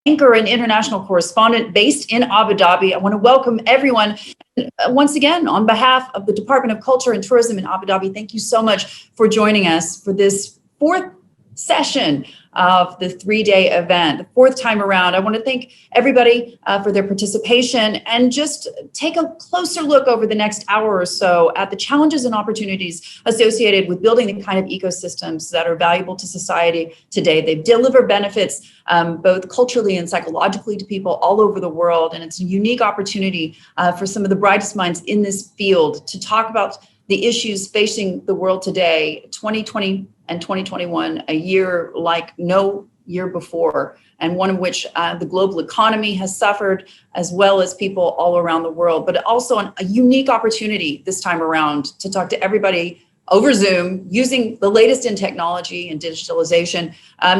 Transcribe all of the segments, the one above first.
anchor and international correspondent based in Abu Dhabi. I want to welcome everyone once again on behalf of the Department of Culture and Tourism in Abu Dhabi. Thank you so much for joining us for this fourth session of the three-day event, the fourth time around. I want to thank everybody for their participation and just take a closer look over the next hour or so at the challenges and opportunities associated with building the kind of ecosystems that are valuable to society today. They deliver benefits both culturally and psychologically to people all over the world. And it's a unique opportunity for some of the brightest minds in this field to talk about the issues facing the world today. 2020 and 2021, a year like no year before, and one in which the global economy has suffered, as well as people all around the world, but also a unique opportunity this time around to talk to everybody over Zoom using the latest in technology and digitalization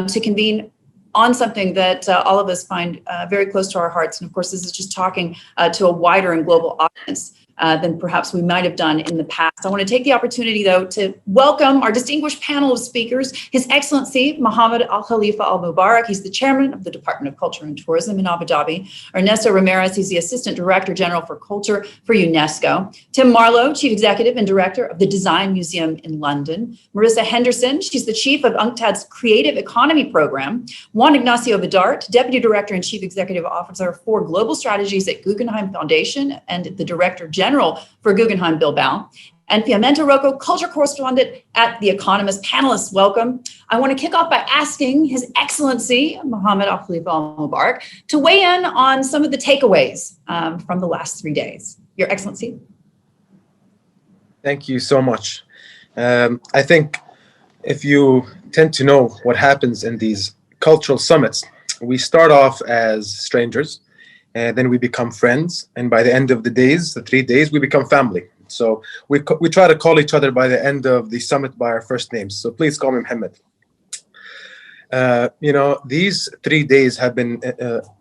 to convene on something that all of us find very close to our hearts. And of course, this is just talking to a wider and global audience than perhaps we might have done in the past. I want to take the opportunity, though, to welcome our distinguished panel of speakers, His Excellency Mohamed Khalifa Al Mubarak. He's the chairman of the Department of Culture and Tourism in Abu Dhabi. Ernesto Ramirez, he's the Assistant Director General for Culture for UNESCO. Tim Marlow, Chief Executive and Director of the Design Museum in London. Marisa Henderson, she's the Chief of UNCTAD's Creative Economy Program. Juan Ignacio Vidarte, Deputy Director and Chief Executive Officer for Global Strategies at Guggenheim Foundation and the Director General for Guggenheim Bilbao, and Fiammetta Rocco, culture correspondent at The Economist. Panelists, welcome. I want to kick off by asking His Excellency Mohamed Khalifa Al Mubarak to weigh in on some of the takeaways from the last 3 days. Your Excellency. Thank you so much. I think if you tend to know what happens in these cultural summits, we start off as strangers, and then we become friends, and by the end of the 3 days, we become family. So we try to call each other by the end of the summit by our first names. So please call me Mohammed. These 3 days have been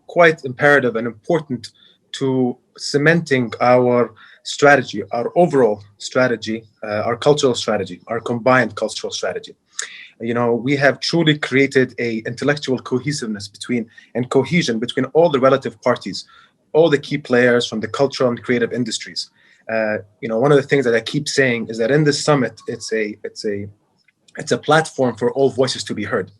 quite imperative and important to cementing our strategy, our overall strategy, our cultural strategy, our combined cultural strategy. We have truly created a intellectual cohesiveness and cohesion between all the relative parties, all the key players from the cultural and creative industries. One of the things that I keep saying is that in this summit, it's a platform for all voices to be heard.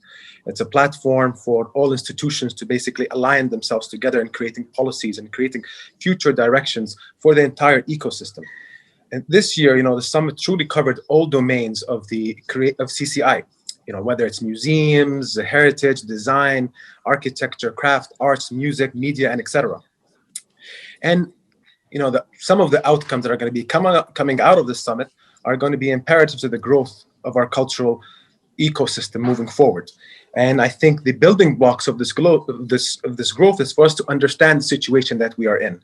It's a platform for all institutions to basically align themselves together in creating policies and creating future directions for the entire ecosystem. And this year, the summit truly covered all domains of CCI. Whether it's museums, heritage, design, architecture, craft, arts, music, media, and etc. And some of the outcomes that are going to be coming out of this summit are going to be imperative to the growth of our cultural ecosystem moving forward. And I think the building blocks of this growth is for us to understand the situation that we are in,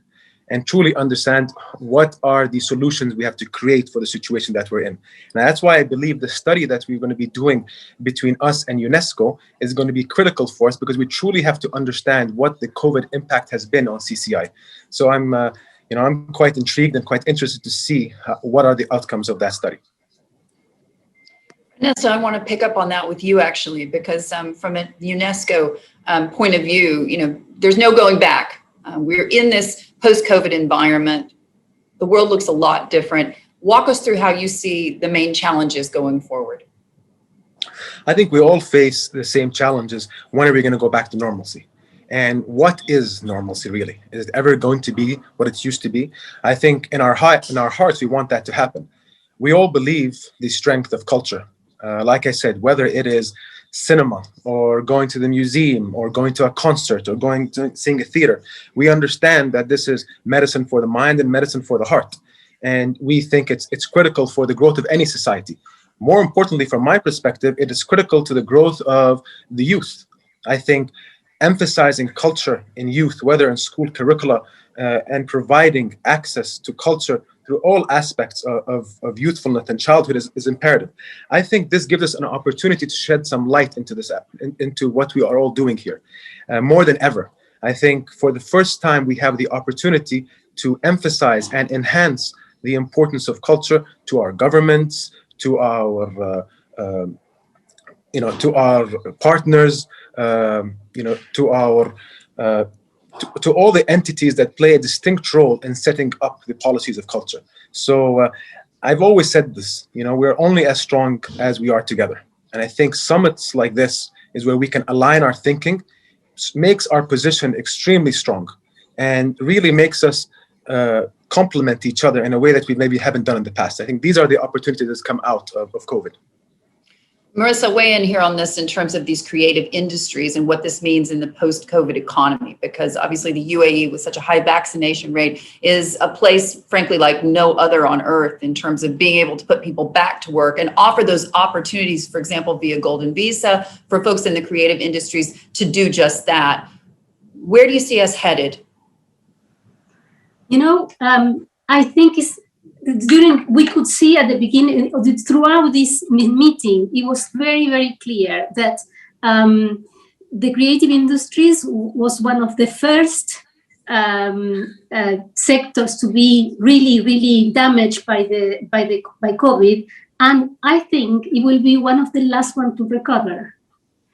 and truly understand what are the solutions we have to create for the situation that we're in. Now, that's why I believe the study that we're going to be doing between us and UNESCO is going to be critical for us, because we truly have to understand what the COVID impact has been on CCI. So I'm quite intrigued and quite interested to see what are the outcomes of that study. Ernesto, I want to pick up on that with you, actually, because from a UNESCO point of view, there's no going back. We're in this post-COVID environment. The world looks a lot different. Walk us through how you see the main challenges going forward. I think we all face the same challenges. When are we going to go back to normalcy? And what is normalcy really? Is it ever going to be what it used to be? I think in our hearts, we want that to happen. We all believe the strength of culture. Like I said, whether it is cinema or going to the museum or going to a concert or going to seeing a theater, we understand that this is medicine for the mind and medicine for the heart. And we think it's critical for the growth of any society. More importantly, from my perspective, it is critical to the growth of the youth. I think emphasizing culture in youth, whether in school curricula, and providing access to culture through all aspects of youthfulness and childhood is imperative. I think this gives us an opportunity to shed some light into what we are all doing here. More than ever, I think for the first time, we have the opportunity to emphasize and enhance the importance of culture to our governments, to our to our partners, to our to all the entities that play a distinct role in setting up the policies of culture. So I've always said this, we're only as strong as we are together. And I think summits like this is where we can align our thinking, makes our position extremely strong, and really makes us complement each other in a way that we maybe haven't done in the past. I think these are the opportunities that come out of COVID. Marisa, weigh in here on this in terms of these creative industries and what this means in the post-COVID economy, because obviously the UAE, with such a high vaccination rate, is a place, frankly, like no other on earth in terms of being able to put people back to work and offer those opportunities, for example, via Golden Visa for folks in the creative industries to do just that. Where do you see us headed? I think we could see at the beginning, throughout this meeting, it was very, very clear that the creative industries was one of the first sectors to be really, really damaged by COVID, and I think it will be one of the last one to recover.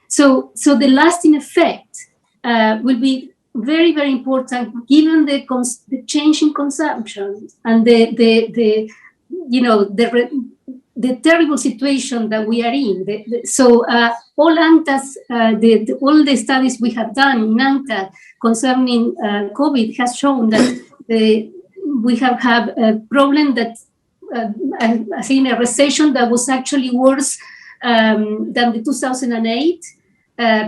So the lasting effect will be very, very important, given the change in consumption and the terrible situation that we are in. All UNCTAD's, all the studies we have done in UNCTAD concerning COVID has shown that we have had a problem that, I think, a recession that was actually worse than the 2008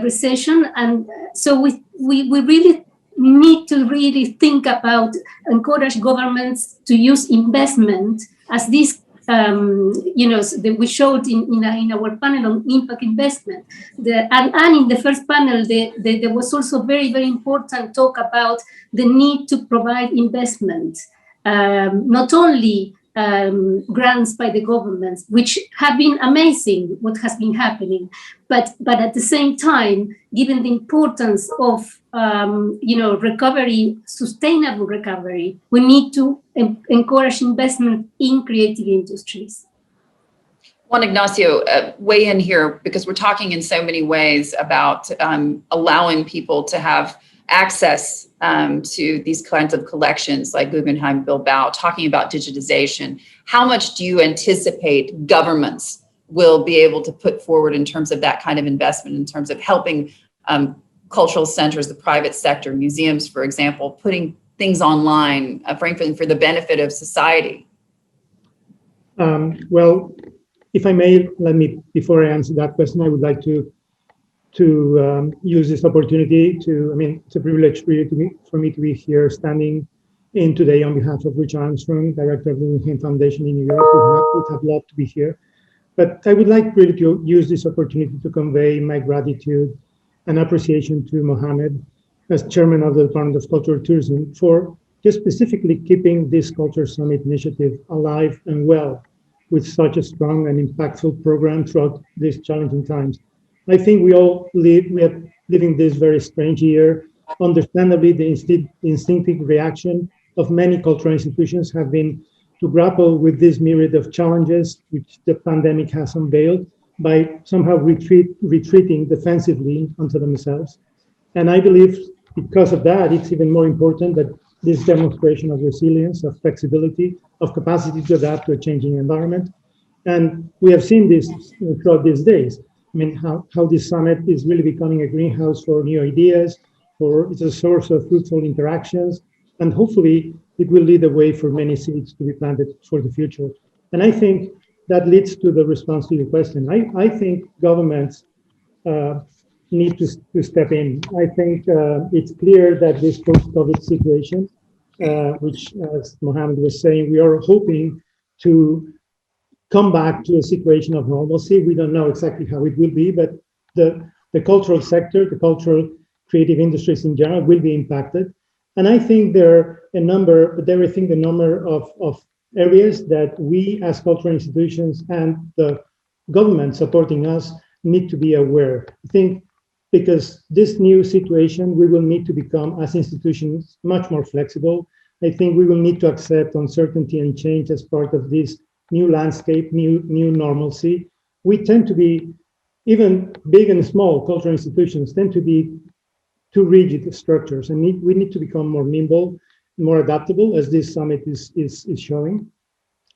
recession, and so we really need to really think about, encourage governments to use investment as this, that we showed in our panel on impact investment. And in the first panel, there was also very, very important talk about the need to provide investment, not only grants by the governments, which have been amazing, what has been happening, but at the same time, given the importance of recovery, sustainable recovery, we need to encourage investment in creative industries. Juan Ignacio, weigh in here, because we're talking in so many ways about allowing people to have access to these kinds of collections like Guggenheim Bilbao, talking about digitization. How much do you anticipate governments will be able to put forward in terms of that kind of investment, in terms of helping cultural centers, the private sector, museums, for example, putting things online, frankly, for the benefit of society? Well, if I may, before I answer that question, I would like to use this opportunity it's a privilege really for me to be here standing in today on behalf of Richard Armstrong, Director of the Guggenheim Foundation in New York, who would have loved to be here. But I would like really to use this opportunity to convey my gratitude and appreciation to Mohamed, as Chairman of the Department of Culture and Tourism, for just specifically keeping this Culture Summit initiative alive and well with such a strong and impactful program throughout these challenging times. I think we are living this very strange year. Understandably, the instinctive reaction of many cultural institutions have been to grapple with this myriad of challenges which the pandemic has unveiled by somehow retreating defensively onto themselves. And I believe because of that, it's even more important that this demonstration of resilience, of flexibility, of capacity to adapt to a changing environment. And we have seen this throughout these days. How this summit is really becoming a greenhouse for new ideas, it's a source of fruitful interactions, and hopefully it will lead the way for many seeds to be planted for the future. And I think that leads to the response to your question. I think governments need to step in. I think it's clear that this post-COVID situation, which, as Mohamed was saying, we are hoping to come back to a situation of normalcy. We don't know exactly how it will be, but the cultural sector, the cultural creative industries in general will be impacted. And I think there are a number of areas that we as cultural institutions and the government supporting us need to be aware. I think because this new situation, we will need to become, as institutions, much more flexible. I think we will need to accept uncertainty and change as part of this new landscape, new normalcy. We tend to be, even big and small cultural institutions tend to too rigid structures, and we need to become more nimble, more adaptable, as this summit is showing.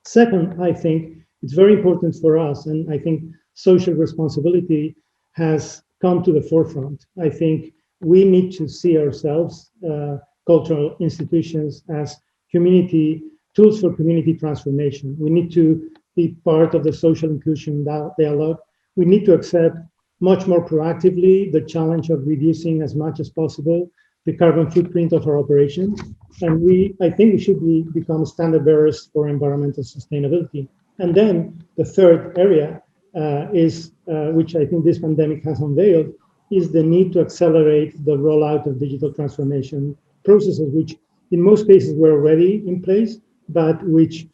Second, I think it's very important for us, and I think social responsibility has come to the forefront. I think we need to see ourselves, cultural institutions, as tools for community transformation. We need to be part of the social inclusion dialogue. We need to accept much more proactively the challenge of reducing as much as possible the carbon footprint of our operations. And I think we should become standard bearers for environmental sustainability. And then the third area is, which I think this pandemic has unveiled, is the need to accelerate the rollout of digital transformation processes, which in most cases were already in place, but which,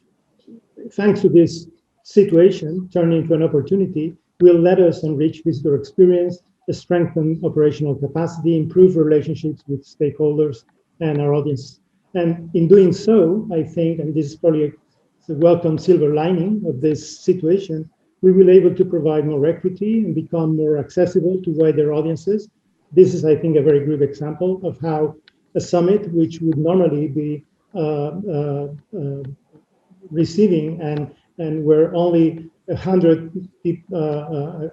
thanks to this situation, turn into an opportunity, will let us enrich visitor experience, strengthen operational capacity, improve relationships with stakeholders and our audience. And in doing so, I think, and this is probably a welcome silver lining of this situation, we will be able to provide more equity and become more accessible to wider audiences. This is, I think, a very good example of how a summit, which would normally be receiving and where only a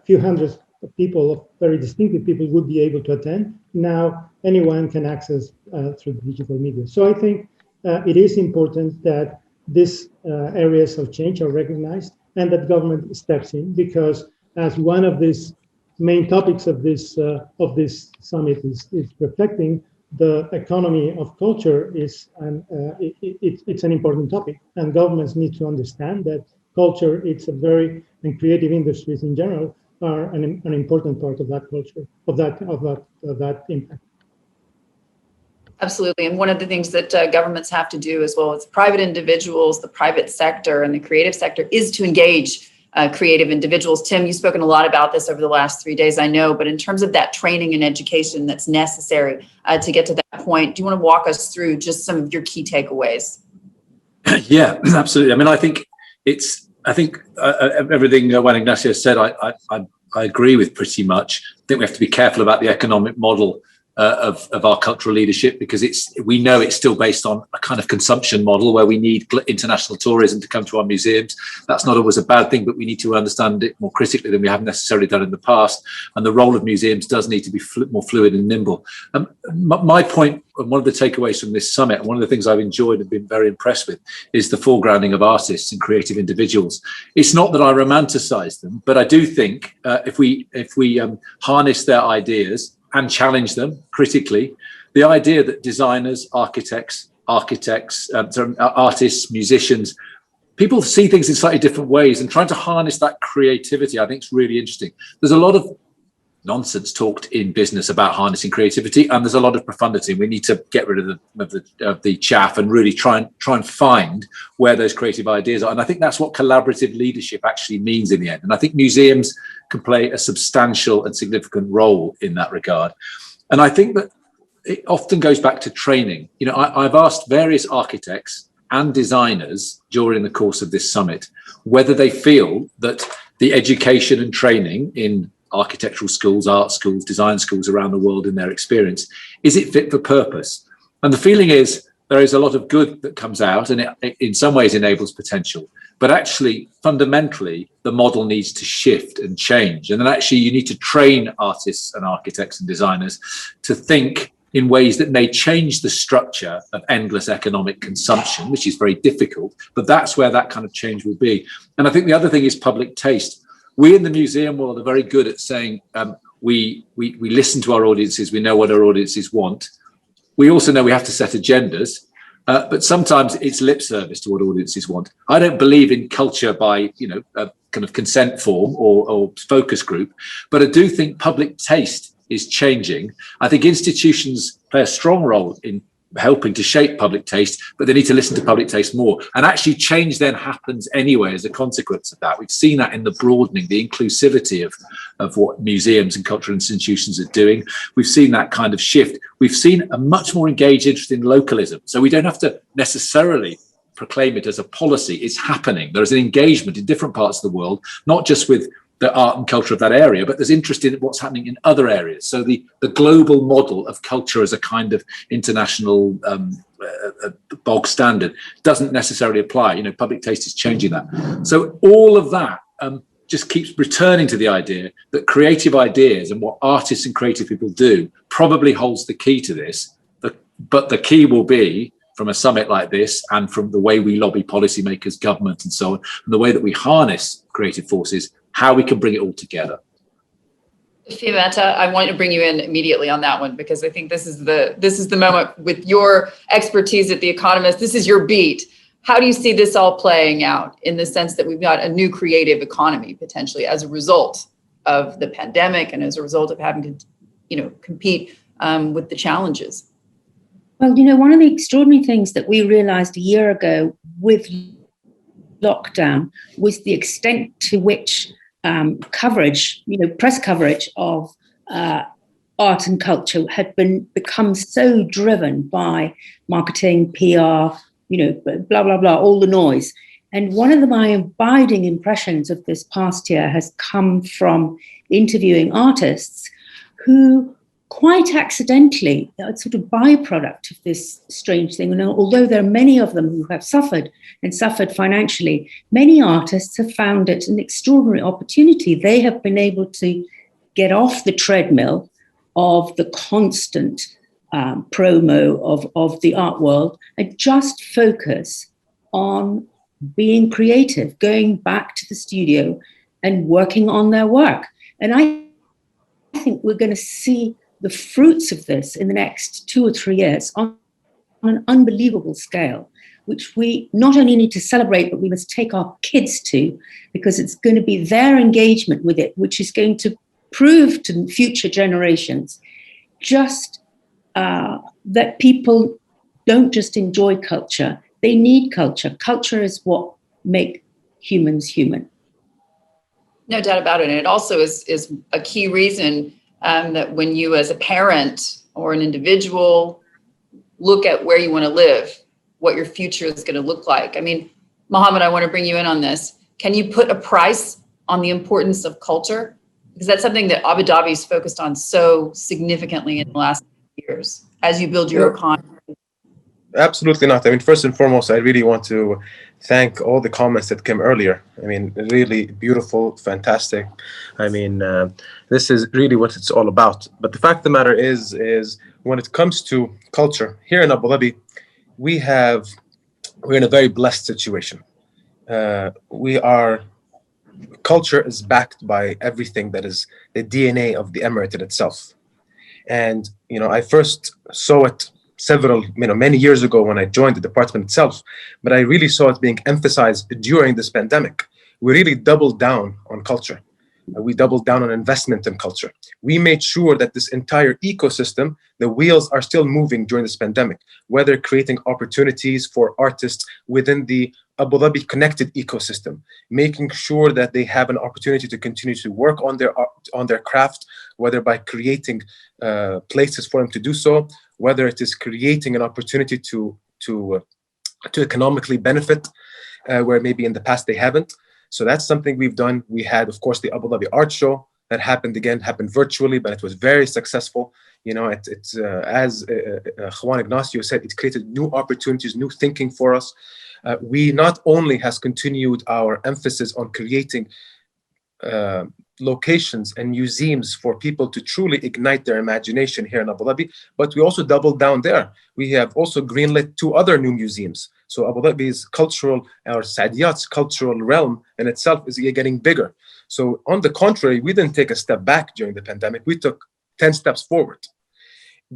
few hundred people, very distinctive people, would be able to attend, now anyone can access through digital media. So I think it is important that these areas of change are recognized and that government steps in, because as one of these main topics of this summit is reflecting, the economy of culture is it's an important topic, and governments need to understand that culture, and creative industries in general are an important part of that culture, of that impact. Absolutely. And one of the things that governments have to do, as well as private individuals, the private sector and the creative sector, is to engage creative individuals. Tim, you've spoken a lot about this over the last 3 days, I know, but in terms of that training and education that's necessary to get to that point, do you want to walk us through just some of your key takeaways? Yeah, absolutely. I mean, I think everything Juan Ignacio said, I agree with pretty much. I think we have to be careful about the economic model of our cultural leadership, because we know it's still based on a kind of consumption model where we need international tourism to come to our museums. That's not always a bad thing, but we need to understand it more critically than we have necessarily done in the past. And the role of museums does need to be more fluid and nimble. My point, and one of the takeaways from this summit, and one of the things I've enjoyed and been very impressed with, is the foregrounding of artists and creative individuals. It's not that I romanticize them, but I do think if we harness their ideas and challenge them critically, the idea that designers, artists, musicians, people see things in slightly different ways, and trying to harness that creativity, I think is really interesting. There's a lot of nonsense talked in business about harnessing creativity, and there's a lot of profundity. We need to get rid of the chaff and really try and find where those creative ideas are. And I think that's what collaborative leadership actually means in the end. And I think museums can play a substantial and significant role in that regard. And I think that it often goes back to training. You know, I've asked various architects and designers during the course of this summit whether they feel that the education and training in architectural schools, art schools, design schools around the world, in their experience, is it fit for purpose? And the feeling is there is a lot of good that comes out, and it in some ways enables potential. But actually, fundamentally, the model needs to shift and change. And then actually you need to train artists and architects and designers to think in ways that may change the structure of endless economic consumption, which is very difficult, but that's where that kind of change will be. And I think the other thing is public taste. We in the museum world are very good at saying we listen to our audiences, we know what our audiences want. We also know we have to set agendas, but sometimes it's lip service to what audiences want. I don't believe in culture by, a kind of consent form or focus group, but I do think public taste is changing. I think institutions play a strong role in helping to shape public taste, but they need to listen to public taste more. And actually change then happens anyway as a consequence of that. We've seen that in the broadening, the inclusivity of what museums and cultural institutions are doing. We've seen that kind of shift. We've seen a much more engaged interest in localism. So we don't have to necessarily proclaim it as a policy. It's happening. There is an engagement in different parts of the world, not just with the art and culture of that area, but there's interest in what's happening in other areas. So the global model of culture as a kind of international bog standard doesn't necessarily apply. You know, public taste is changing that. So all of that just keeps returning to the idea that creative ideas and what artists and creative people do probably holds the key to this. But the key will be, from a summit like this and from the way we lobby policymakers, government and so on, and the way that we harness creative forces, how we can bring it all together. Fiammetta, I wanted to bring you in immediately on that one, because I think this is the moment with your expertise at The Economist. This is your beat. How do you see this all playing out in the sense that we've got a new creative economy potentially as a result of the pandemic and as a result of having to, compete with the challenges? Well, one of the extraordinary things that we realized a year ago with lockdown was the extent to which coverage, press coverage of art and culture had become so driven by marketing, PR, blah, blah, blah, all the noise. And one of my abiding impressions of this past year has come from interviewing artists who quite accidentally, a sort of byproduct of this strange thing, and although there are many of them who have suffered and suffered financially, many artists have found it an extraordinary opportunity. They have been able to get off the treadmill of the constant promo of the art world and just focus on being creative, going back to the studio and working on their work. And I think we're going to see the fruits of this in the next 2 or 3 years on an unbelievable scale, which we not only need to celebrate, but we must take our kids to, because it's going to be their engagement with it, which is going to prove to future generations just that people don't just enjoy culture, they need culture. Culture is what makes humans human. No doubt about it. And it also is a key reason that when you as a parent or an individual look at where you want to live, what your future is going to look like. I mean, Mohamed, I want to bring you in on this. Can you put a price on the importance of culture? Because that's something that Abu Dhabi's focused on so significantly in the last years as you build your economy. Absolutely not. I mean, first and foremost, I really want to thank all the comments that came earlier. I mean, really beautiful, fantastic. I mean, this is really what it's all about. But the fact of the matter is when it comes to culture here in Abu Dhabi, we're in a very blessed situation. Culture is backed by everything that is the DNA of the emirate in itself. And, I first saw it many years ago when I joined the department itself, but I really saw it being emphasized during this pandemic. We really doubled down on culture. We doubled down on investment in culture. We made sure that this entire ecosystem, the wheels are still moving during this pandemic, whether creating opportunities for artists within the Abu Dhabi connected ecosystem, making sure that they have an opportunity to continue to work on their craft, whether by creating places for them to do so, whether it is creating an opportunity to economically benefit, where maybe in the past they haven't. So that's something we've done. We had, of course, the Abu Dhabi Art Show that happened virtually, but it was very successful. As Juan Ignacio said, it created new opportunities, new thinking for us. We not only has continued our emphasis on creating locations and museums for people to truly ignite their imagination here in Abu Dhabi, but we also doubled down there. We have also greenlit 2 other new museums. So Abu Dhabi's Saadiyat's cultural realm in itself is getting bigger. So on the contrary, we didn't take a step back during the pandemic. We took 10 steps forward,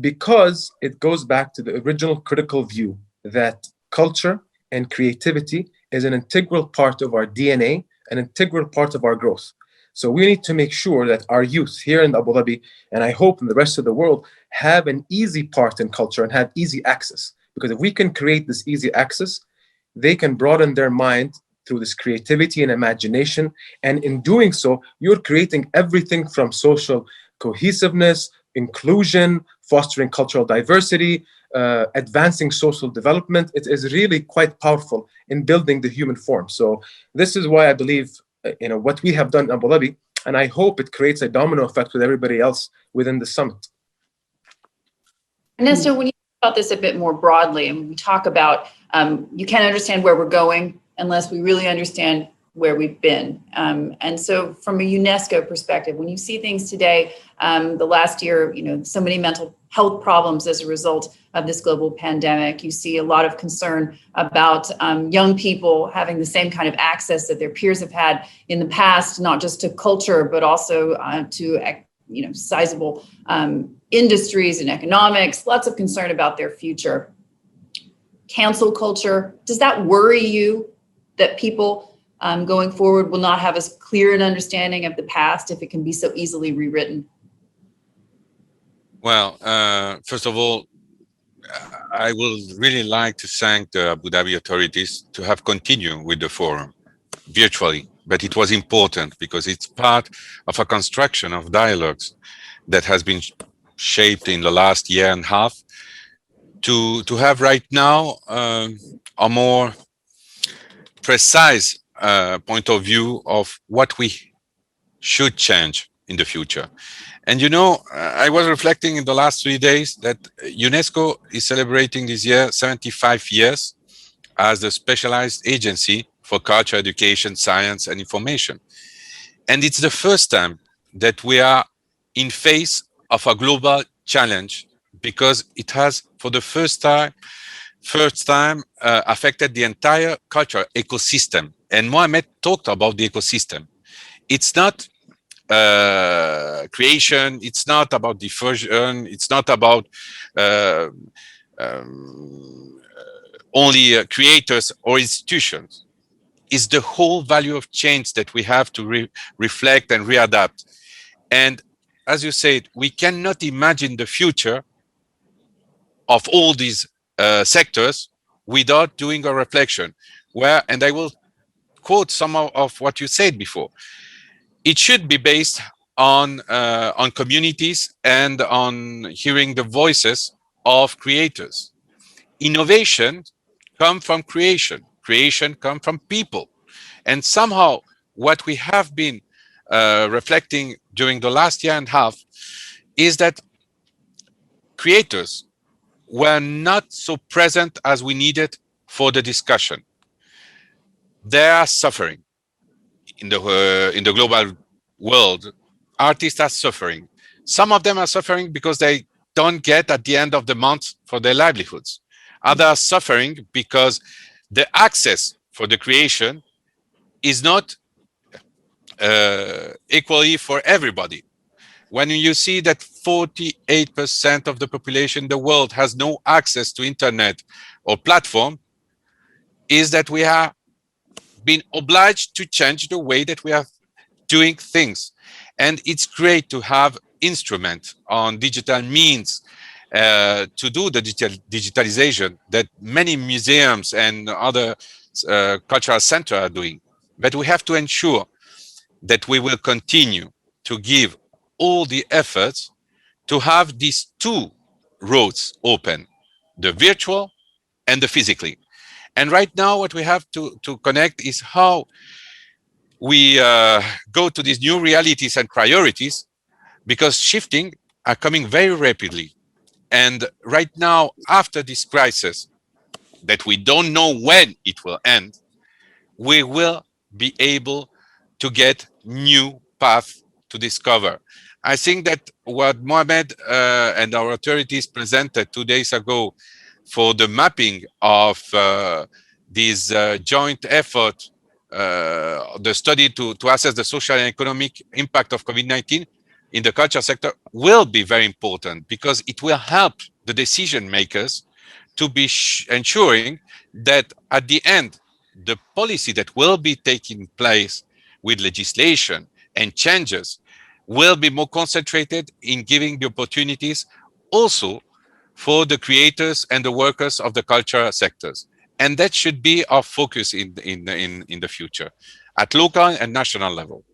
because it goes back to the original critical view that culture and creativity is an integral part of our DNA, an integral part of our growth. So we need to make sure that our youth here in Abu Dhabi, and I hope in the rest of the world, have an easy part in culture and have easy access. Because if we can create this easy access, they can broaden their mind through this creativity and imagination. And in doing so, you're creating everything from social cohesiveness, inclusion, fostering cultural diversity, advancing social development. It is really quite powerful in building the human form. So this is why I believe, what we have done in Abu Dhabi, And I hope it creates a domino effect with everybody else within the summit. Ernesto, when you talk about this a bit more broadly, and we talk about you can't understand where we're going unless we really understand where we've been. And so from a UNESCO perspective, when you see things today, the last year, so many mental health problems as a result of this global pandemic, you see a lot of concern about young people having the same kind of access that their peers have had in the past, not just to culture, but also to sizable industries and economics, lots of concern about their future. Cancel culture, does that worry you that people going forward will not have as clear an understanding of the past if it can be so easily rewritten? Well, first of all, I would really like to thank the Abu Dhabi authorities to have continued with the forum virtually, but it was important because it's part of a construction of dialogues that has been shaped in the last year and a half to have right now a more precise point of view of what we should change in the future. And I was reflecting in the last 3 days that UNESCO is celebrating this year 75 years as the specialized agency for culture, education, science, and information. And it's the first time that we are in face of a global challenge because it has, for the first time, affected the entire culture ecosystem. And Mohamed talked about the ecosystem. It's not creation, it's not about diffusion, it's not about only creators or institutions. It's the whole value of change that we have to reflect and readapt. And as you said, we cannot imagine the future of all these sectors without doing a reflection and I will quote some of what you said before. It should be based on communities and on hearing the voices of creators. Innovation comes from creation. Creation comes from people. And somehow what we have been reflecting during the last year and a half is that creators were not so present as we needed for the discussion. They are suffering. In the global world, artists are suffering. Some of them are suffering because they don't get at the end of the month for their livelihoods. Others are suffering because the access for the creation is not equally for everybody. When you see that 48% of the population in the world has no access to internet or platform, is that we are been obliged to change the way that we are doing things. And it's great to have instruments on digital means to do the digitalization that many museums and other cultural centers are doing. But we have to ensure that we will continue to give all the efforts to have these two roads open, the virtual and the physically. And right now, what we have to connect is how we go to these new realities and priorities, because shifting are coming very rapidly. And right now, after this crisis, that we don't know when it will end, we will be able to get new paths to discover. I think that what Mohamed and our authorities presented 2 days ago for the mapping of this joint effort, the study to assess the social and economic impact of COVID-19 in the culture sector will be very important, because it will help the decision makers to be ensuring that at the end, the policy that will be taking place with legislation and changes will be more concentrated in giving the opportunities also for the creators and the workers of the cultural sectors. And that should be our focus in the future at local and national level.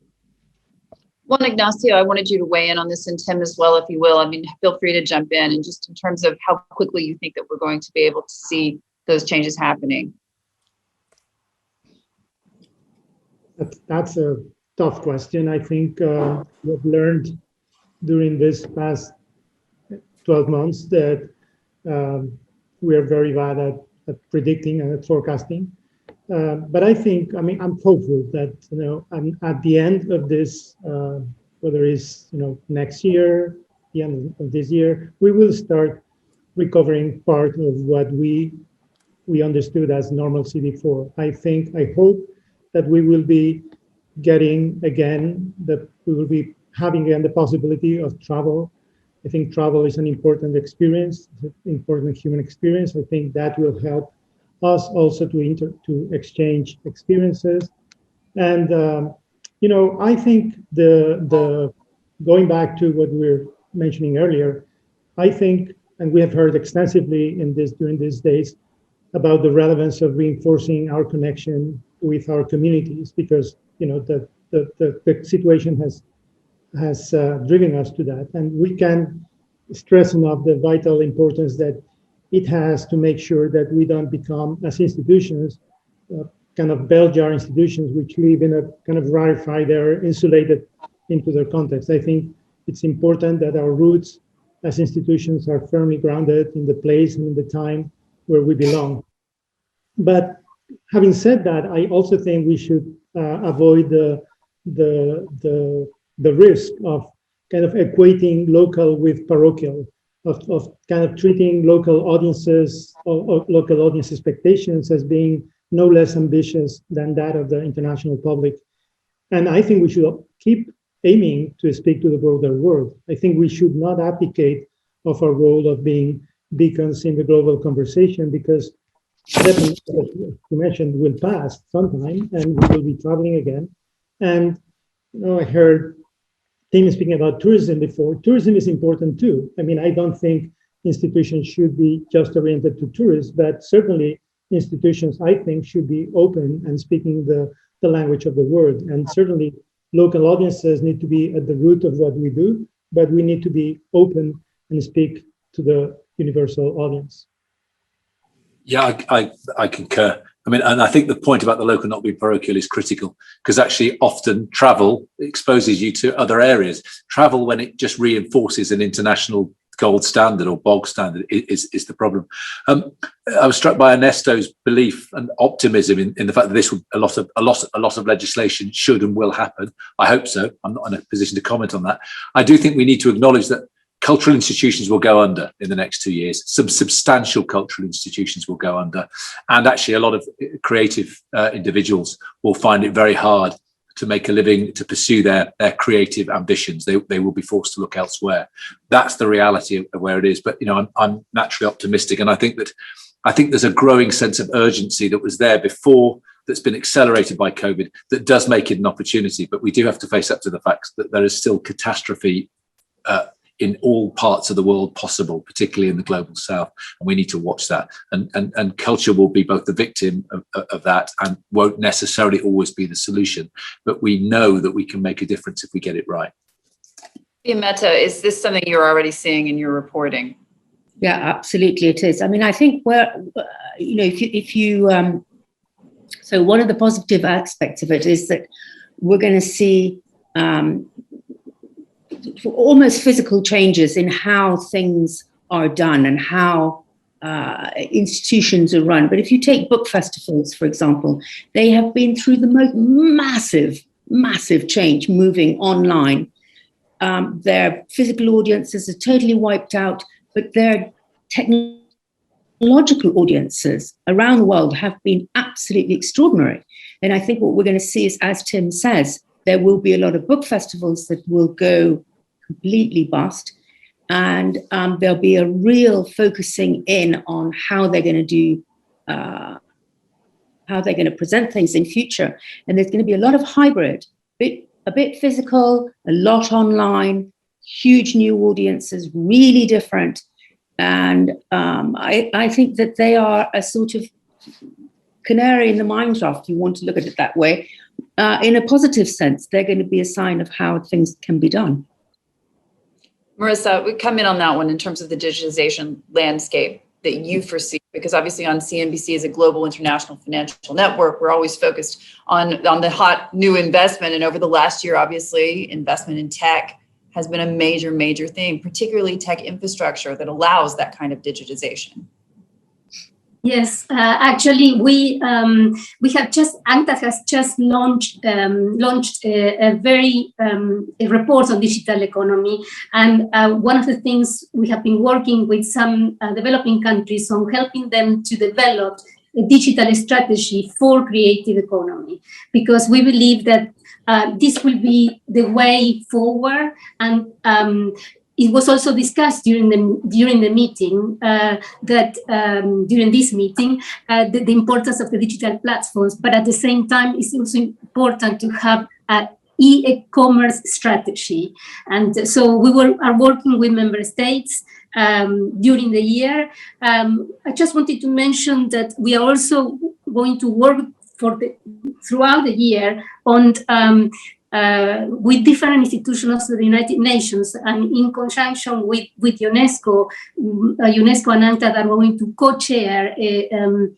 Juan Ignacio, I wanted you to weigh in on this, and Tim as well, if you will. I mean, feel free to jump in, and just in terms of how quickly you think that we're going to be able to see those changes happening. That's a tough question. I think we've learned during this past 12 months that we are very bad at predicting and at forecasting. But I think, I'm hopeful that, at the end of this, whether it's, next year, the end of this year, we will start recovering part of what we understood as normalcy before. I hope that we will be getting again, that we will be having again the possibility of travel. I think travel is an important experience, important human experience. I think that will help us also to exchange experiences. And, I think the going back to what we were mentioning earlier, I think, and we have heard extensively during these days about the relevance of reinforcing our connection with our communities, because, the situation has driven us to that. And we can stress enough the vital importance that it has to make sure that we don't become, as institutions, kind of bell jar institutions which live in a kind of rarefied area, insulated into their context. I think it's important that our roots as institutions are firmly grounded in the place and in the time where we belong. But having said that, I also think we should avoid the risk of kind of equating local with parochial, of kind of treating local audiences or local audience expectations as being no less ambitious than that of the international public. And I think we should keep aiming to speak to the broader world. I think we should not abdicate of our role of being beacons in the global conversation, because definitely, as you mentioned, will pass sometime and we will be traveling again. And I heard Tim speaking about tourism before. Tourism is important too. I don't think institutions should be just oriented to tourists, but certainly institutions, I think, should be open and speaking the language of the world. And certainly local audiences need to be at the root of what we do, but we need to be open and speak to the universal audience. Yeah, I concur. And I think the point about the local not being parochial is critical, because actually often travel exposes you to other areas. Travel, when it just reinforces an international gold standard or bog standard, is the problem. I was struck by Ernesto's belief and optimism in the fact that this would a lot of legislation should and will happen. I hope so. I'm not in a position to comment on that. I do think we need to acknowledge that cultural institutions will go under in the next 2 years. Some substantial cultural institutions will go under. And actually a lot of creative individuals will find it very hard to make a living, to pursue their creative ambitions. They will be forced to look elsewhere. That's the reality of where it is. But, I'm naturally optimistic. And I think there's a growing sense of urgency that was there before, that's been accelerated by COVID, that does make it an opportunity. But we do have to face up to the fact that there is still catastrophe in all parts of the world possible, particularly in the global south, and we need to watch that. And culture will be both the victim of that and won't necessarily always be the solution, but we know that we can make a difference if we get it right. Fiammetta, is this something you're already seeing in your reporting? Yeah, absolutely, it is. I think so one of the positive aspects of it is that we're going to see almost physical changes in how things are done and how institutions are run. But if you take book festivals, for example, they have been through the most massive change, moving online. Their physical audiences are totally wiped out, but their technological audiences around the world have been absolutely extraordinary. And I think what we're going to see is, as Tim says, there will be a lot of book festivals that will go completely bust, and there'll be a real focusing in on how they're going to do, how they're going to present things in future. And there's going to be a lot of hybrid, a bit physical, a lot online, huge new audiences, really different. And I think that they are a sort of canary in the mine shaft, if you want to look at it that way. In a positive sense, they're going to be a sign of how things can be done. Marisa, we come in on that one in terms of the digitization landscape. that you foresee? Because obviously on CNBC as a global international financial network, we're always focused on the hot new investment. And over the last year, obviously, investment in tech has been a major theme, particularly tech infrastructure that allows that kind of digitization. Yes, actually, we have just, UNCTAD has just launched a very a report on digital economy, and one of the things we have been working with some developing countries on helping them to develop a digital strategy for creative economy, because we believe that this will be the way forward. And it was also discussed during the meeting during this meeting the importance of the digital platforms, but at the same time it's also important to have an e-commerce strategy. And so we are working with member states during the year. I just wanted to mention that we are also going to work throughout the year on with different institutions of the United Nations, and in conjunction with UNESCO, UNESCO and UNCTAD are going to co-chair an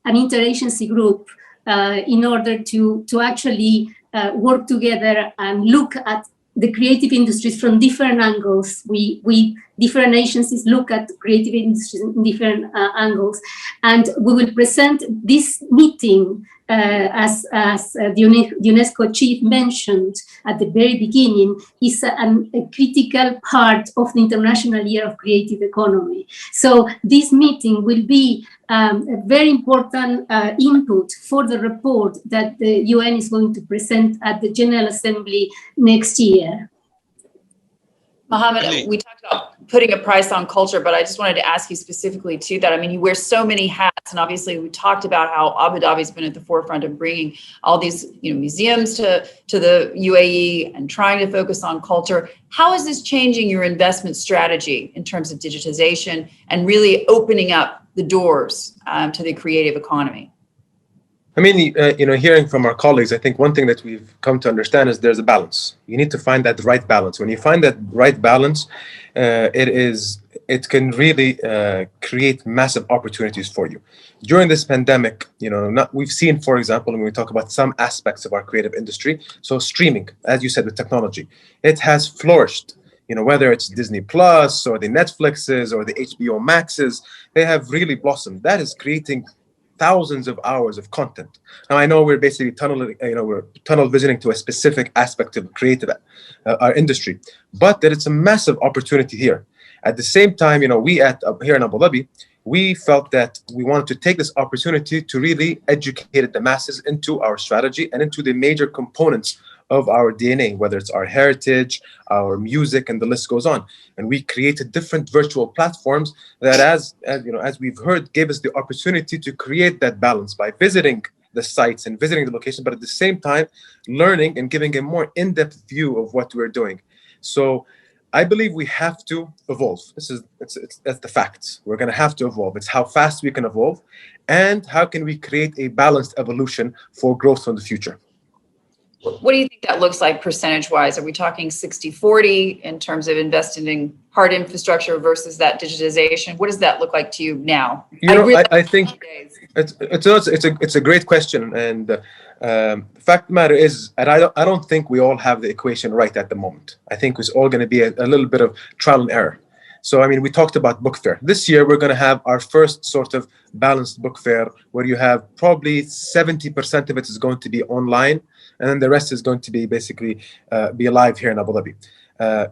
interagency group in order to actually work together and look at the creative industries from different angles. We different agencies look at creative industries in different angles, and we will present this meeting as the UNESCO chief mentioned at the very beginning, is a critical part of the International Year of Creative Economy. So this meeting will be a very important input for the report that the UN is going to present at the General Assembly next year. Mohamed, we talked about putting a price on culture, but I just wanted to ask you specifically to that. I mean, you wear so many hats, and obviously we talked about how Abu Dhabi's been at the forefront of bringing all these, museums to the UAE and trying to focus on culture. How is this changing your investment strategy in terms of digitization and really opening up the doors to the creative economy? I mean, hearing from our colleagues, I think one thing that we've come to understand is there's a balance. You need to find that right balance. When you find that right balance, it can really create massive opportunities for you. During this pandemic, we've seen, for example, when we talk about some aspects of our creative industry, so streaming, as you said, with technology, it has flourished. Whether it's Disney Plus or the Netflixes or the HBO Maxes, they have really blossomed. That is creating thousands of hours of content. Now, I know we're basically tunnel visioning to a specific aspect of creative our industry, but that it's a massive opportunity here. At the same time, we here in Abu Dhabi, we felt that we wanted to take this opportunity to really educate the masses into our strategy and into the major components of our DNA, whether it's our heritage, our music, and the list goes on. And we created different virtual platforms that, as we've heard, gave us the opportunity to create that balance by visiting the sites and visiting the location, but at the same time, learning and giving a more in-depth view of what we're doing. So I believe we have to evolve. That's the facts. We're going to have to evolve. It's how fast we can evolve, and how can we create a balanced evolution for growth in the future. What do you think that looks like percentage-wise? Are we talking 60-40 in terms of investing in hard infrastructure versus that digitization? What does that look like to you now? I think it's a great question, and the fact of the matter is, and I don't think we all have the equation right at the moment. I think it's all going to be a little bit of trial and error. So, I mean, we talked about book fair. This year, we're going to have our first sort of balanced book fair, where you have probably 70% of it is going to be online, and then the rest is going to be basically be live here in Abu Dhabi.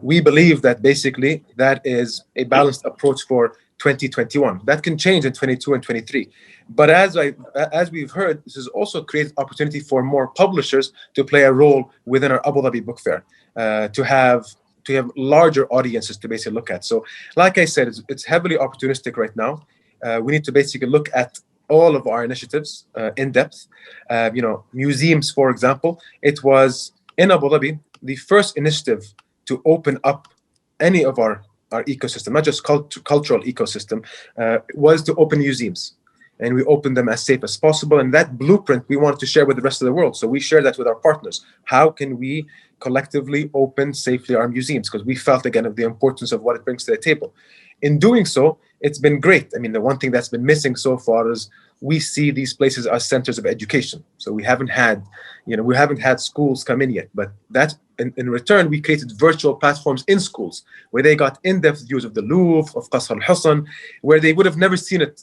We believe that basically that is a balanced approach for 2021. That can change in 22 and 23. But as we've heard, this has also created opportunity for more publishers to play a role within our Abu Dhabi book fair, to have larger audiences to basically look at. So, like I said, it's heavily opportunistic right now. We need to basically look at all of our initiatives in depth. Museums, for example, it was in Abu Dhabi the first initiative to open up any of our ecosystem, not just cultural ecosystem, was to open museums. And we opened them as safe as possible. And that blueprint we wanted to share with the rest of the world. So we share that with our partners. How can we collectively open safely our museums? Because we felt, again, of the importance of what it brings to the table. In doing so, it's been great. I mean, the one thing that's been missing so far is we see these places as centers of education. So we haven't had schools come in yet, but that in return, we created virtual platforms in schools where they got in-depth views of the Louvre, of Qasr al-Husn, where they would have never seen it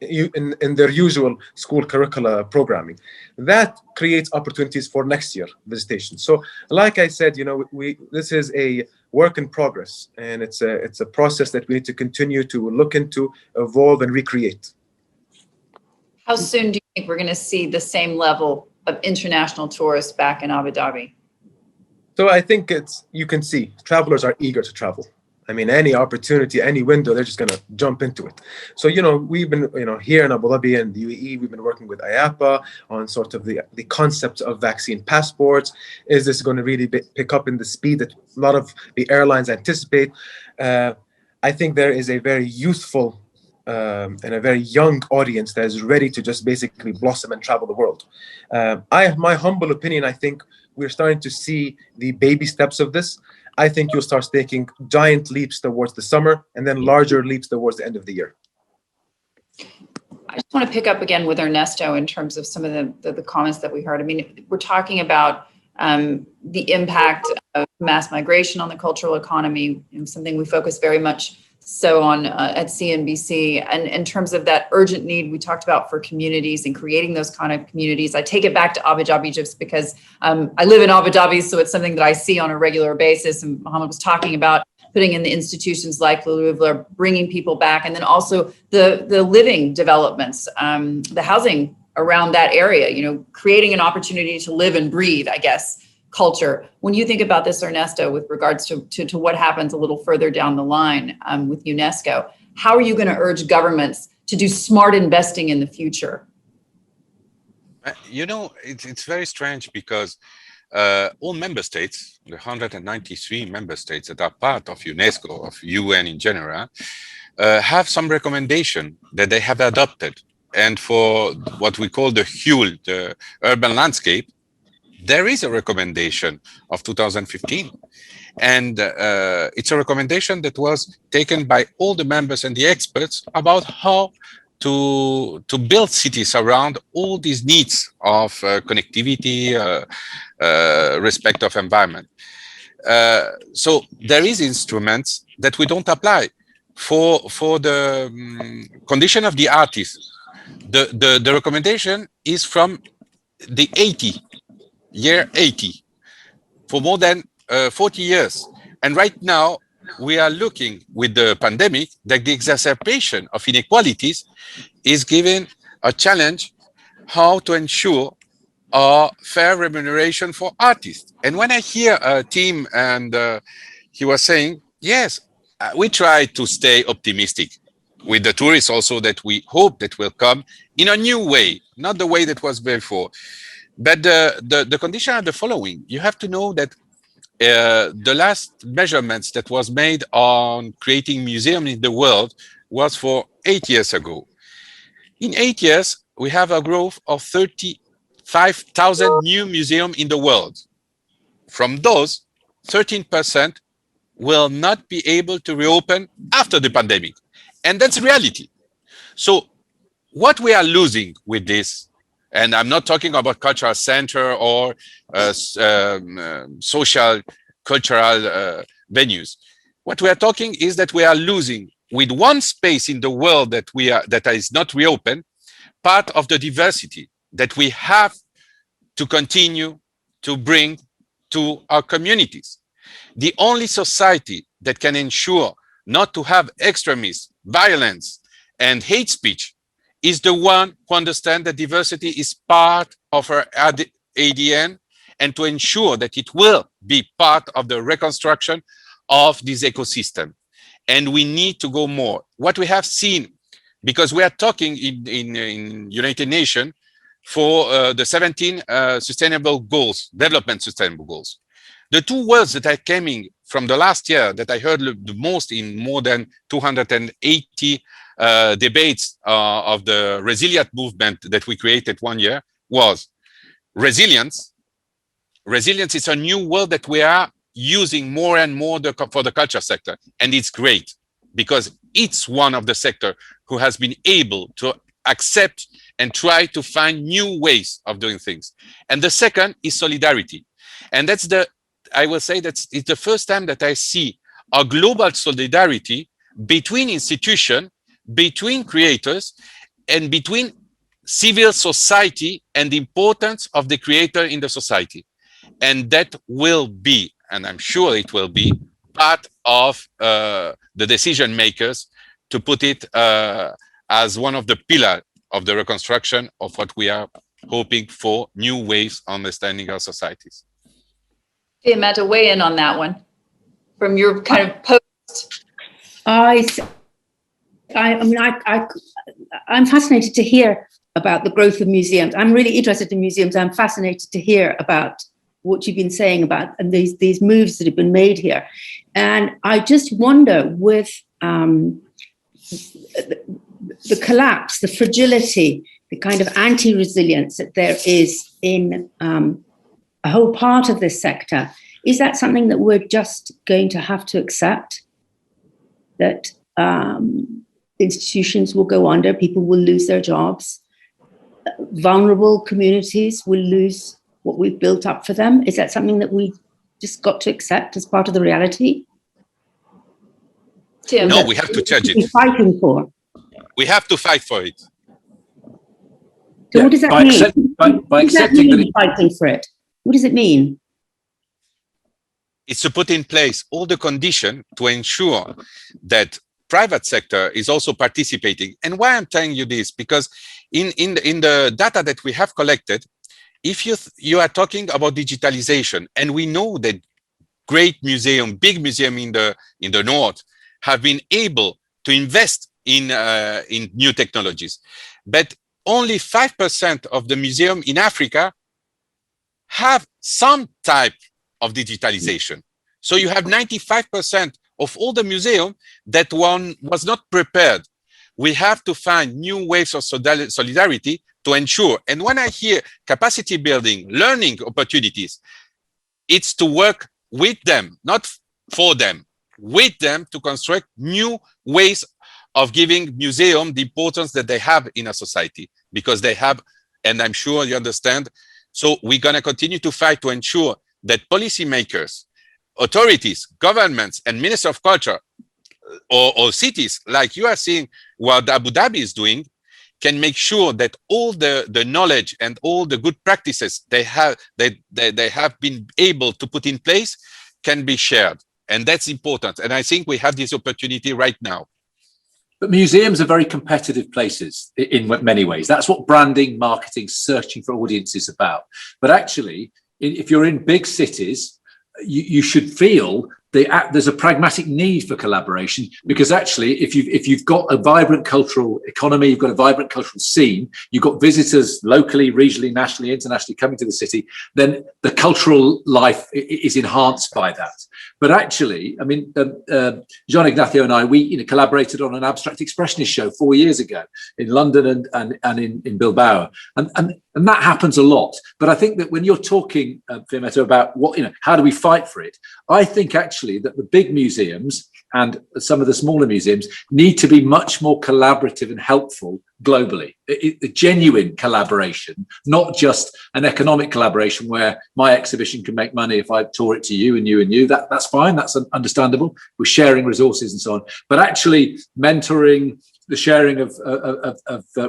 in their usual school curricula programming. That creates opportunities for next year visitation. So like I said, this is a work in progress, and it's a process that we need to continue to look into, evolve, and recreate. How soon do you think we're going to see the same level of international tourists back in Abu Dhabi? So I think you can see travelers are eager to travel. I mean, any opportunity, any window, they're just going to jump into it. So, we've been, here in Abu Dhabi and the UAE, we've been working with IAPA on sort of the concept of vaccine passports. Is this going to really pick up in the speed that a lot of the airlines anticipate? I think there is a very youthful and a very young audience that is ready to just basically blossom and travel the world. My humble opinion, I think we're starting to see the baby steps of this. I think you'll start taking giant leaps towards the summer and then larger leaps towards the end of the year. I just want to pick up again with Ernesto in terms of some of the comments that we heard. I mean, we're talking about the impact of mass migration on the cultural economy, something we focus very much so on at CNBC. And in terms of that urgent need we talked about for communities and creating those kind of communities, I take it back to Abu Dhabi just because I live in Abu Dhabi, so it's something that I see on a regular basis. And Mohamed was talking about putting in the institutions like the Louvre, bringing people back, and then also the living developments, the housing around that area, creating an opportunity to live and breathe, I guess, culture. When you think about this, Ernesto, with regards to what happens a little further down the line with UNESCO, how are you going to urge governments to do smart investing in the future? It's very strange because all member states, the 193 member states that are part of UNESCO, of UN in general, have some recommendation that they have adopted. And for what we call the HUL, the urban landscape, there is a recommendation of 2015. And it's a recommendation that was taken by all the members and the experts about how to build cities around all these needs of connectivity, respect of environment. So there is instruments that we don't apply for the condition of the artist. The recommendation is from the year 80 for more than 40 years. And right now we are looking with the pandemic that the exacerbation of inequalities is given a challenge how to ensure a fair remuneration for artists. And when I hear Tim and he was saying, yes, we try to stay optimistic with the tourists also that we hope that will come in a new way, not the way that was before. But the condition are the following. You have to know that the last measurements that was made on creating museums in the world was for 8 years ago. In 8 years, we have a growth of 35,000 new museums in the world. From those, 13% will not be able to reopen after the pandemic. And that's reality. So what we are losing with this, and I'm not talking about cultural center or social cultural venues. What we are talking is that we are losing with one space in the world that is not reopened, part of the diversity that we have to continue to bring to our communities. The only society that can ensure not to have extremism, violence, and hate speech is the one who understands that diversity is part of our ADN, and to ensure that it will be part of the reconstruction of this ecosystem. And we need to go more. What we have seen, because we are talking in United Nations for the 17 sustainable goals, development sustainable goals. The two words that are coming from the last year that I heard the most in more than 280 debates of the resilient movement that we created one year was resilience. Resilience is a new word that we are using more and more for the culture sector, and it's great. because it's one of the sector who has been able to accept and try to find new ways of doing things. And the second is solidarity. And that's I will say it's the first time that I see a global solidarity between institutions, between creators, and between civil society and the importance of the creator in the society. And that will be, and I'm sure it will be, part of the decision makers to put it as one of the pillars of the reconstruction of what we are hoping for, new ways of understanding our societies. Fiammetta, weigh in on that one from your kind of post. I'm fascinated to hear about the growth of museums. I'm really interested in museums. I'm fascinated to hear about what you've been saying about and these moves that have been made here. And I just wonder, with the collapse, the fragility, the kind of anti-resilience that there is in a whole part of this sector, is that something that we're just going to have to accept? That institutions will go under, people will lose their jobs, vulnerable communities will lose what we've built up for them? Is that something that we just got to accept as part of the reality? Tim, no, we have to change it. Fighting for. We have to fight for it. So what does that mean? By accepting that fighting for it. What does it mean? It's to put in place all the conditions to ensure that private sector is also participating. And why I'm telling you this, because in the data that we have collected, if you are talking about digitalization, and we know that great museum, big museum in the north have been able to invest in new technologies, but only 5% of the museum in Africa have some type of digitalization. So you have 95% of all the museum that one was not prepared. We have to find new ways of solidarity to ensure. And when I hear capacity building, learning opportunities, it's to work with them, not for them, with them to construct new ways of giving museum the importance that they have in a society, because they have, and I'm sure you understand. So we're going to continue to fight to ensure that policymakers, authorities, governments, and Minister of Culture, or cities, like you are seeing what Abu Dhabi is doing, can make sure that all the knowledge and all the good practices they have been able to put in place can be shared. And that's important. And I think we have this opportunity right now. But museums are very competitive places in many ways. That's what branding, marketing, searching for audience is about. But actually, if you're in big cities, you should feel there's a pragmatic need for collaboration, because actually, if you've got a vibrant cultural economy, you've got a vibrant cultural scene, you've got visitors locally, regionally, nationally, internationally coming to the city, then the cultural life is enhanced by that. But actually, I mean, Juan Ignacio and I, we collaborated on an abstract expressionist show 4 years ago in London and in Bilbao, and that happens a lot. But I think that when you're talking, Fiammetta, about how do we fight for it, I think actually that the big museums and some of the smaller museums need to be much more collaborative and helpful globally. A genuine collaboration, not just an economic collaboration where my exhibition can make money if I tour it to you and you and you. That's fine, that's understandable. We're sharing resources and so on. But actually mentoring, the sharing of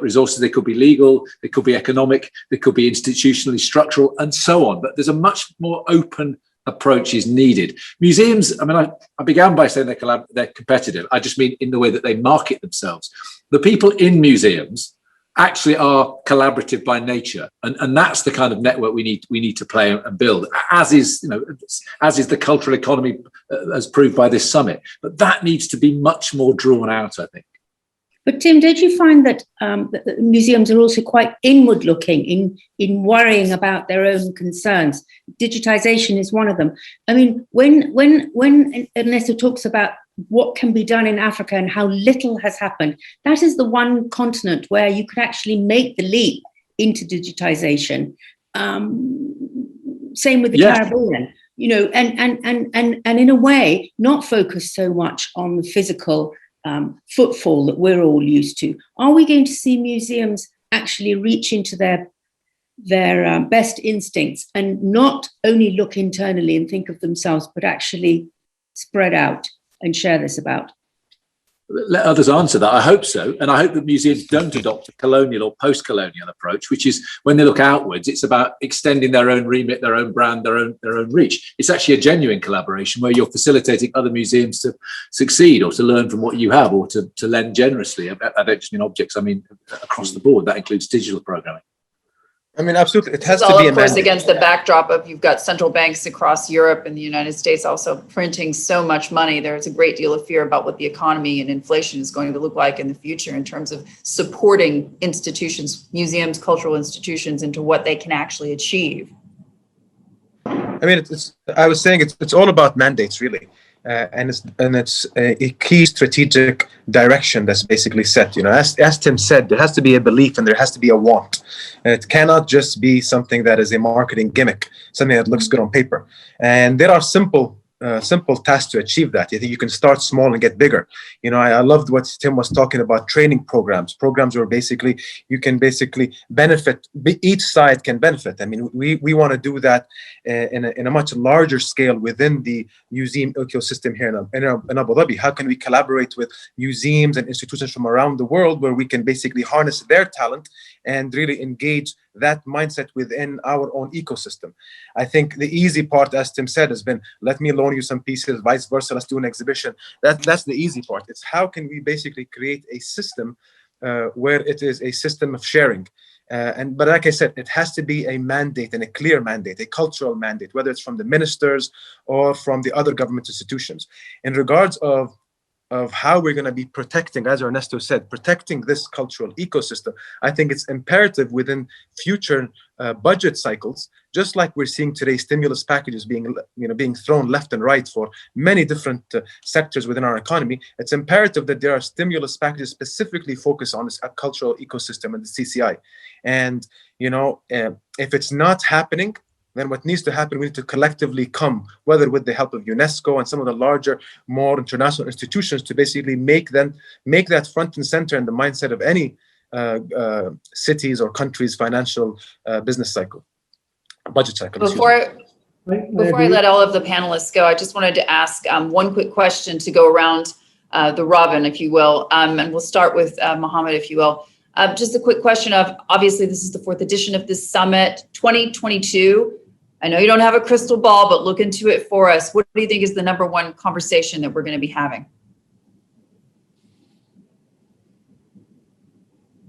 resources, they could be legal, they could be economic, they could be institutionally structural and so on. But there's a much more open approach is needed. Museums, I mean, I began by saying they're competitive. I just mean in the way that they market themselves. The people in museums actually are collaborative by nature, and that's the kind of network we need to play and build, as is the cultural economy as proved by this summit. But that needs to be much more drawn out, I think. But Tim, don't you find that that museums are also quite inward-looking in worrying about their own concerns? Digitization is one of them. I mean, when Ernesto talks about what can be done in Africa and how little has happened, that is the one continent where you could actually make the leap into digitization. Same with the Caribbean, and in a way, not focus so much on the physical footfall that we're all used to? Are we going to see museums actually reach into their best instincts and not only look internally and think of themselves, but actually spread out and share this about? Let others answer that. I hope so. And I hope that museums don't adopt a colonial or post-colonial approach, which is when they look outwards, it's about extending their own remit, their own brand, their own reach. It's actually a genuine collaboration where you're facilitating other museums to succeed or to learn from what you have or to lend generously. I don't just mean objects, I mean across the board. That includes digital programming. I mean, absolutely. It has It's to all, be a of course, mandate. against the backdrop of you've got central banks across Europe and the United States also printing so much money. There's a great deal of fear about what the economy and inflation is going to look like in the future in terms of supporting institutions, museums, cultural institutions, into what they can actually achieve. I mean, I was saying it's all about mandates, really. And it's a key strategic direction that's basically set. You know, as Tim said, there has to be a belief and there has to be a want. And it cannot just be something that is a marketing gimmick, something that looks good on paper. And there are simple tasks to achieve that. I think you can start small and get bigger. You know, I loved what Tim was talking about, training programs where basically you can basically benefit, each side can benefit. I mean, we want to do that in a much larger scale within the museum ecosystem here in Abu Dhabi. How can we collaborate with museums and institutions from around the world where we can basically harness their talent and really engage that mindset within our own ecosystem? I think the easy part, as Tim said, has been, let me loan you some pieces, vice versa, let's do an exhibition. That's the easy part. It's how can we basically create a system where it is a system of sharing. But like I said, it has to be a mandate and a clear mandate, a cultural mandate, whether it's from the ministers or from the other government institutions. In regards of how we're going to be protecting, as Ernesto said, protecting this cultural ecosystem, I think it's imperative within future budget cycles, just like we're seeing today, stimulus packages being thrown left and right for many different sectors within our economy. It's imperative that there are stimulus packages specifically focused on this cultural ecosystem and the CCI. And if it's not happening, then what needs to happen, we need to collectively come, whether with the help of UNESCO and some of the larger, more international institutions, to basically make that front and center in the mindset of any cities or countries' financial business cycle, budget cycle. Before I let all of the panelists go, I just wanted to ask one quick question to go around the robin, if you will, and we'll start with Mohamed, if you will. Just a quick question of, obviously, this is the 4th edition of this summit, 2022. I know you don't have a crystal ball, but look into it for us. What do you think is the number one conversation that we're going to be having?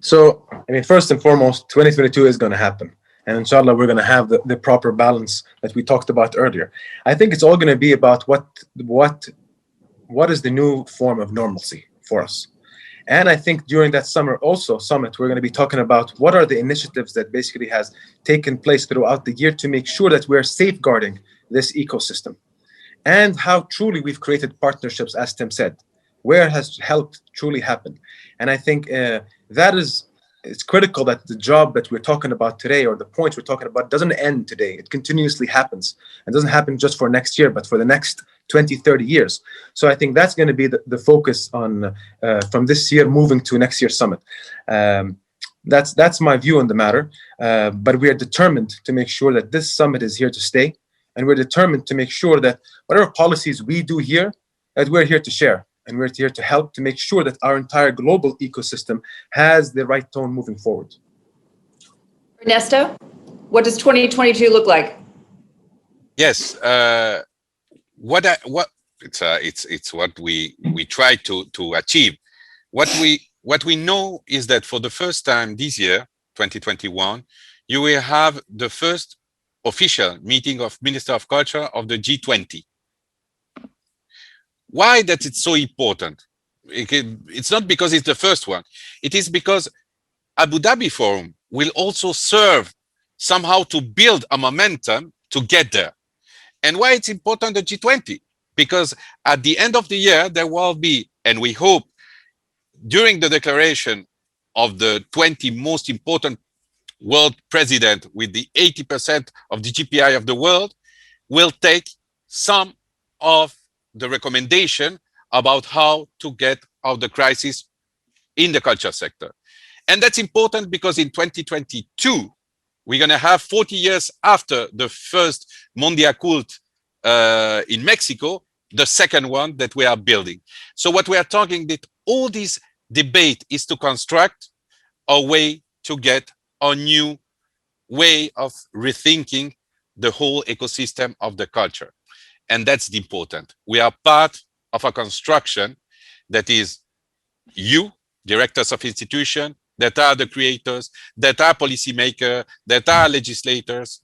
So, I mean, first and foremost, 2022 is going to happen. And inshallah, we're going to have the proper balance that we talked about earlier. I think it's all going to be about what is the new form of normalcy for us. And I think during that summit, we're going to be talking about what are the initiatives that basically has taken place throughout the year to make sure that we're safeguarding this ecosystem, and how truly we've created partnerships, as Tim said, where has helped truly happen. And I think it's critical that the job that we're talking about today, or the points we're talking about, doesn't end today. It continuously happens, and doesn't happen just for next year, but for the next 20, 30 years. So I think that's going to be the focus on from this year moving to next year's summit. That's my view on the matter. But we are determined to make sure that this summit is here to stay, and we're determined to make sure that whatever policies we do here, that we're here to share, and we're here to help to make sure that our entire global ecosystem has the right tone moving forward. Ernesto, what does 2022 look like? Yes. It's what we try to achieve. What we know is that for the first time this year, 2021, you will have the first official meeting of Minister of Culture of the G20. Why that it's so important? It's not because it's the first one. It is because Abu Dhabi Forum will also serve somehow to build a momentum to get there. And why it's important, the G20? Because at the end of the year, there will be, and we hope during the declaration of the 20 most important world president with the 80% of the GPI of the world, will take some of the recommendation about how to get of the crisis in the culture sector. And that's important because in 2022, we're going to have 40 years after the first Mondia Cult in Mexico, the second one that we are building. So what we are talking that all this debate is to construct a way to get a new way of rethinking the whole ecosystem of the culture. And that's the important. We are part of a construction that is you, directors of institutions, that are the creators, that are policymakers, that are legislators.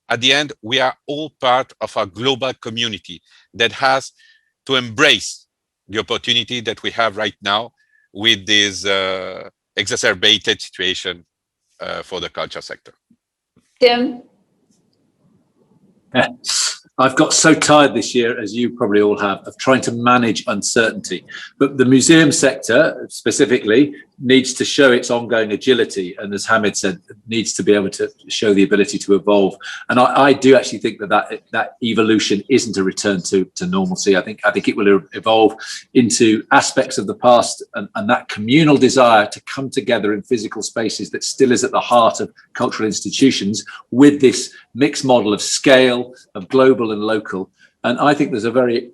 At the end, we are all part of a global community that has to embrace the opportunity that we have right now with this exacerbated situation for the culture sector. Tim? I've got so tired this year, as you probably all have, of trying to manage uncertainty. But the museum sector specifically needs to show its ongoing agility. And as Hamid said, needs to be able to show the ability to evolve. And I do actually think that evolution isn't a return to normalcy. I think it will evolve into aspects of the past and that communal desire to come together in physical spaces that still is at the heart of cultural institutions with this mixed model of scale, of global and local. And I think there's a very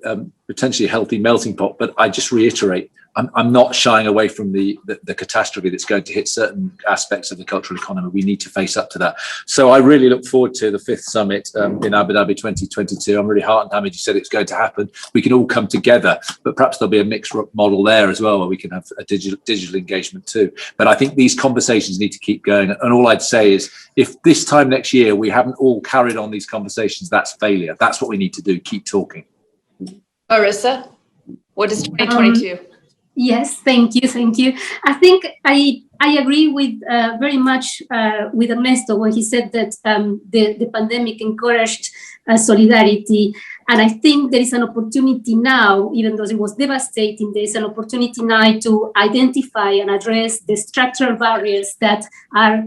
potentially healthy melting pot, but I just reiterate, I'm not shying away from the catastrophe that's going to hit certain aspects of the cultural economy. We need to face up to that. So I really look forward to the 5th summit in Abu Dhabi 2022. I'm really heartened, Hamid, you said it's going to happen. We can all come together, but perhaps there'll be a mixed model there as well, where we can have a digital engagement too. But I think these conversations need to keep going. And all I'd say is, if this time next year we haven't all carried on these conversations, that's failure. That's what we need to do. Keep talking. Marisa, what is 2022? Yes, thank you. I think I agree with very much with Ernesto when he said that the pandemic encouraged solidarity. And I think there is an opportunity now, even though it was devastating, there is an opportunity now to identify and address the structural barriers that are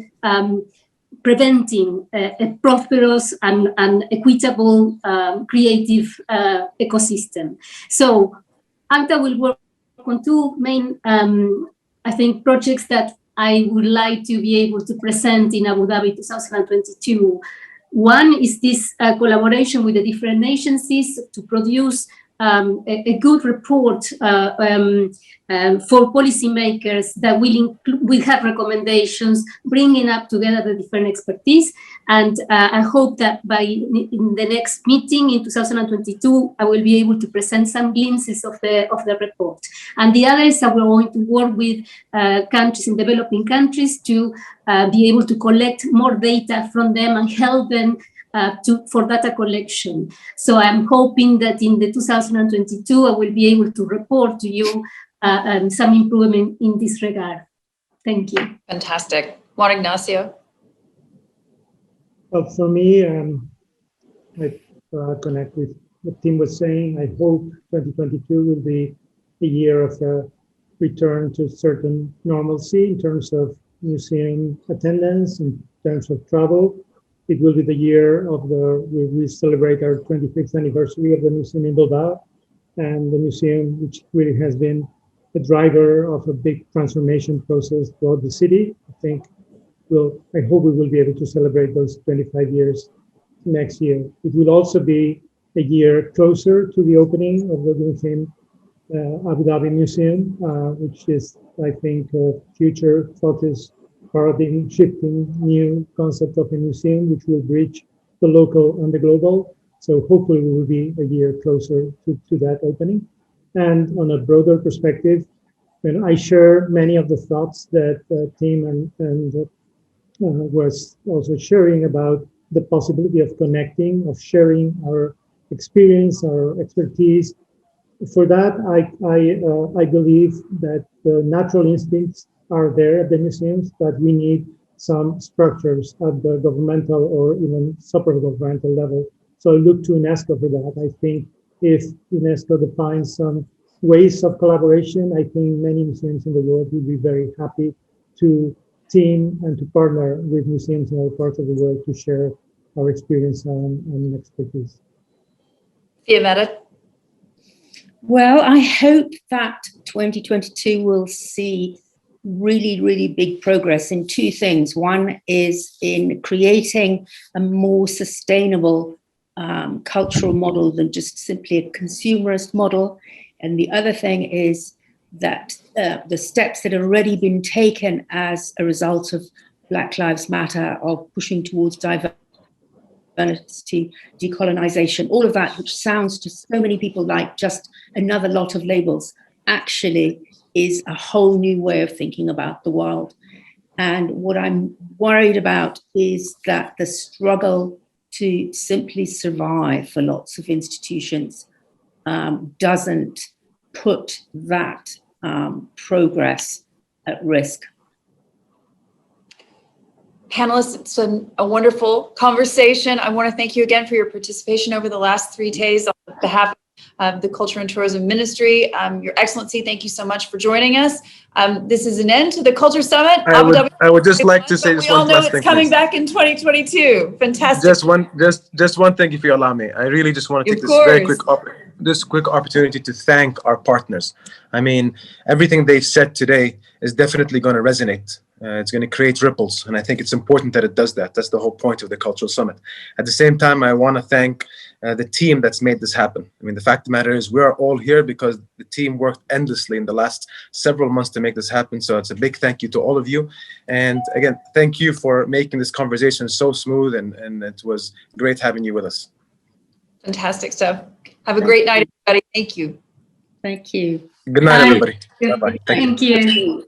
preventing a prosperous and equitable creative ecosystem. So UNCTAD will work on two main, I think, projects that I would like to be able to present in Abu Dhabi 2022. One is this collaboration with the different agencies to produce a good report for policymakers that will have recommendations, bringing up together the different expertise. And I hope that in the next meeting in 2022, I will be able to present some glimpses of the report. And the other is that we're going to work with countries in developing countries to be able to collect more data from them and help them for data collection. So I'm hoping that in the 2022, I will be able to report to you some improvement in this regard. Thank you. Fantastic. Juan Ignacio? Well, for me, I connect with what Tim was saying. I hope 2022 will be a year of a return to certain normalcy in terms of museum attendance, in terms of travel. It will be the year of we celebrate our 25th anniversary of the museum in Bilbao, and the museum, which really has been a driver of a big transformation process throughout the city. I hope we will be able to celebrate those 25 years next year. It will also be a year closer to the opening of the Guggenheim Abu Dhabi Museum, which is, I think, a future-focused, paradigm-shifting new concept of a museum, which will bridge the local and the global. So hopefully we will be a year closer to that opening. And on a broader perspective, I share many of the thoughts that Tim and was also sharing about the possibility of connecting, of sharing our experience, our expertise. For that, I believe that the natural instincts are there at the museums, but we need some structures at the governmental or even super-governmental level. So I look to UNESCO for that. I think if UNESCO defines some ways of collaboration, I think many museums in the world will be very happy to team and to partner with museums in other parts of the world to share our experience and expertise. Fiammetta? Well, I hope that 2022 will see really, really big progress in two things. One is in creating a more sustainable cultural model than just simply a consumerist model. And the other thing is that the steps that have already been taken as a result of Black Lives Matter, of pushing towards diversity, decolonization, all of that, which sounds to so many people like just another lot of labels, actually is a whole new way of thinking about the world. And what I'm worried about is that the struggle to simply survive for lots of institutions doesn't put that progress at risk. Panelists, it's been a wonderful conversation. I want to thank you again for your participation over the last 3 days on behalf of the Culture and Tourism Ministry. Your Excellency, thank you so much for joining us. This is an end to the Culture Summit. I would just like to say we all know it's coming back in 2022. Fantastic. Just one thing, if you allow me. I really just want to take this quick opportunity to thank our partners. I mean, everything they've said today is definitely going to resonate. It's going to create ripples, and I think it's important that it does that. That's the whole point of the Cultural Summit. At the same time, I want to thank the team that's made this happen. I mean, the fact of the matter is we are all here because the team worked endlessly in the last several months to make this happen. So it's a big thank you to all of you. And again, thank you for making this conversation so smooth, and it was great having you with us. Fantastic stuff. Have a great night, everybody. Thank you. Thank you. Good night, everybody. Bye-bye. Thank you.